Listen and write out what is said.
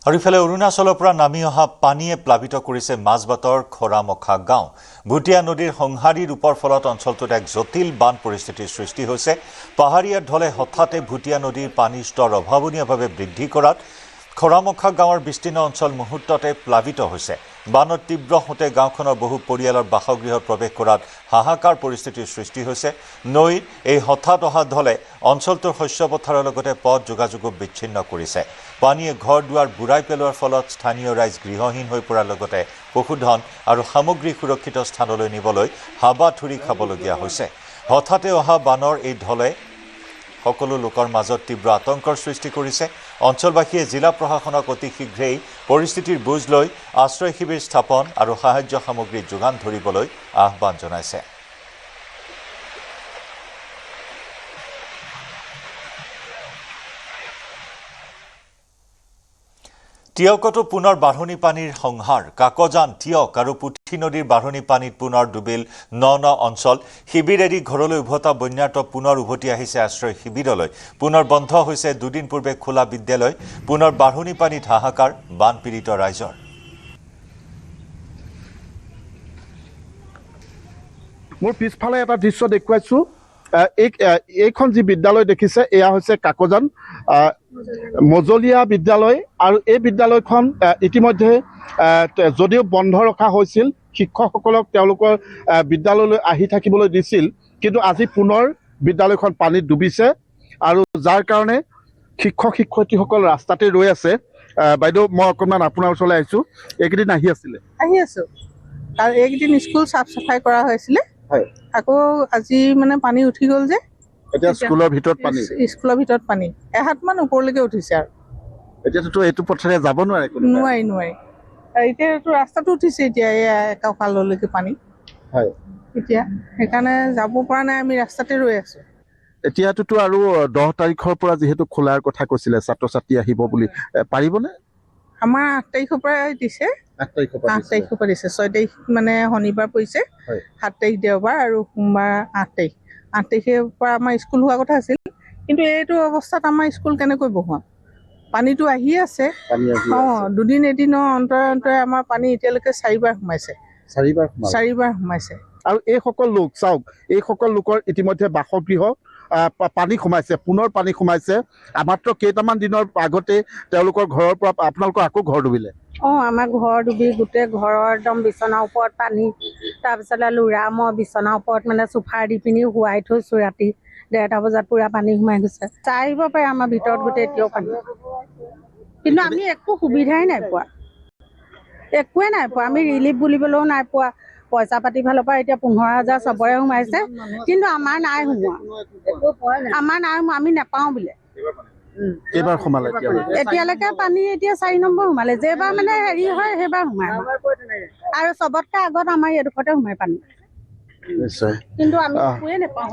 আৰু ইফালে অৰুণাচলৰ পৰা নামি অহা পানীয়ে প্লাবিত কৰিছে মাজবাটৰ খৰামখা গাঁও। ভুটিয়া নদীৰ সংহাৰী ৰূপৰ ফলত অঞ্চলটোত এক জটিল বান পৰিস্থিতিৰ সৃষ্টি হৈছে। পাহাৰীয়া ঢলে হঠাতে ভুটিয়া নদীৰ পানীৰ স্তৰ অভাৱনীয়ভাৱে বৃদ্ধি কৰাত খৰামখা গাঁৱৰ বিস্তীৰ্ণ অঞ্চল মুহূৰ্ততে প্লাবিত হৈছে। বানত তীব্ৰ সোঁতে গাঁওখনৰ বহু পৰিয়ালৰ বাসগৃহত প্ৰৱেশ কৰাত হাহাকাৰ পৰিস্থিতিৰ সৃষ্টি হৈছে। নৈৰ এই হঠাৎ অহা ঢলে অঞ্চলটোৰ শস্য পথাৰৰ লগতে পথ যোগাযোগো বিচ্ছিন্ন কৰিছে। পানীয়ে ঘৰ দুৱাৰ বুৰাই পেলোৱাৰ ফলত স্থানীয় ৰাইজ গৃহহীন হৈ পৰাৰ লগতে পশুধন আৰু সামগ্ৰী সুৰক্ষিত স্থানলৈ নিবলৈ হাবাথুৰি খাবলগীয়া হৈছে। হঠাতে অহা বানৰ এই ঢলে সকলো লোকৰ মাজত তীব্ৰ আতংকৰ সৃষ্টি কৰিছে। অঞ্চলবাসীয়ে জিলা প্ৰশাসনক অতি শীঘ্ৰেই পৰিস্থিতিৰ বুজ লৈ আশ্ৰয় শিবিৰ স্থাপন আৰু সাহায্য সামগ্ৰী যোগান ধৰিবলৈ আহ্বান জনাইছে। টিয়কতো পুনৰ বাঢ়নী পানীৰ সংহাৰ। কাকজান, টিয়ক আৰু পুঠি নদীৰ বাঢ়নী পানীত পুনৰ ডুবিল ন অঞ্চল। শিবিৰ এৰি ঘৰলৈ উভতা বন্যাৰ্ত পুনৰ উভতি আহিছে আশ্ৰয় শিবিৰলৈ। পুনৰ বন্ধ হৈছে দুদিন পূৰ্বে খোলা বিদ্যালয়। পুনৰ বাঢ়নী পানীত হাহাকাৰ বানপীড়িত ৰাইজৰ। মোৰ পিছফালে এটা দৃশ্য দেখুৱাইছো। এইখন যি বিদ্যালয় দেখিছে এয়া হৈছে কাকজান মজলীয়া বিদ্যালয়। আৰু এই বিদ্যালয়খন ইতিমধ্যে যদিও বন্ধ ৰখা হৈছিল, শিক্ষকসকলক তেওঁলোকৰ বিদ্যালয়লৈ আহি থাকিবলৈ দিছিল, কিন্তু আজি পুনৰ বিদ্যালয়খন পানীত ডুবিছে আৰু যাৰ কাৰণে শিক্ষক শিক্ষয়িত্ৰীসকল ৰাস্তাতে ৰৈ আছে। বাইদেউ, মই অকণমান আপোনাৰ ওচৰলৈ আহিছোঁ। এইকেইদিন আহি আছো আৰু এইকেইদিন স্কুল চাফ চাফাই কৰা হৈছিলে। আকৌ আজি মানে পানী উঠি গ'ল যে এতিয়া স্কুলৰ ভিতৰত পানী এহাতমান ওপৰলৈকে উঠিছে। আৰু এতিয়াতো এইটো পথেৰে যাব নোৱাৰি। এতিয়াতো ৰাস্তাটো উঠিছে, এতিয়া এয়া কঁকাললৈকে পানী। এতিয়া সেইকাৰণে যাব পৰা নাই, আমি ৰাস্তাতে ৰৈ আছো। এতিয়াতো আৰু 10 তাৰিখৰ পৰা যিহেতু খোলাৰ কথা কৈছিলে, ছাত্ৰ ছাত্ৰী আহিব বুলি, পাৰিবনে? আমাৰ 8 তাৰিখৰ পৰা দিছে। 8 তাৰিখৰ পৰা দিছে। 6 তাৰিখ মানে শনিবাৰ পৰিছে, 7 তাৰিখ দেওবাৰ আৰু সোমবাৰ 8 তাৰিখ। 8 তাৰিখৰ পৰা আমাৰ স্কুল হোৱা কথা আছিল, কিন্তু এইটো অৱস্থাত আমাৰ স্কুল কেনেকৈ বহুৱাম? পানীটো আহি আছে। দুদিন এদিনৰ অন্তৰে আমাৰ পানী এতিয়ালৈকে 4বাৰ সোমাইছে। 4বাৰ সোমাইছে। আৰু এইসকল লোক চাওক, এইসকল লোকৰ ইতিমধ্যে বাসগৃহ পানী সোমাইছে, পুনৰ পানী সোমাইছে। মাত্ৰ কেইটামান দিনৰ আগতে তেওঁলোকৰ ঘৰৰ পৰা আপোনালোকৰ আকৌ ঘৰ ডুবিলে। আমাৰ ঘৰ ডুবি গোটেই ঘৰৰ একদম বিচনাৰ ওপৰত পানী। তাৰপিছতে ল'ৰা মই বিচনাৰ ওপৰত মানে চোফাৰ দি পিনি শুৱাই থৈছো। ৰাতি 1:30 বজাত পুৰা পানী সোমাই গৈছে। চাই আহিব পাৰে আমাৰ ভিতৰত গোটেই এতিয়াও পানী, কিন্তু আমি একো সুবিধাই নাই পোৱা, একোৱে নাই পোৱা। আমি ৰিলিফ বুলিবলৈও নাই পোৱা। পইচা পাতি ফালৰ পৰা এতিয়া 15,000 চবৰে সোমাইছে, কিন্তু আমাৰ নাই সোমোৱা। আমি নেপাওঁ বোলে। কেইবাৰ সোমালে এতিয়ালৈকে পানী? এতিয়া 4 নম্বৰ সোমালে। যেইবাৰ মানে হেৰি হয় সেইবাৰ সোমাই, আৰু চবতকে আগত আমাৰ এডোখৰতে সোমাই পানী, কিন্তু আমি একোৱে নেপাওঁ।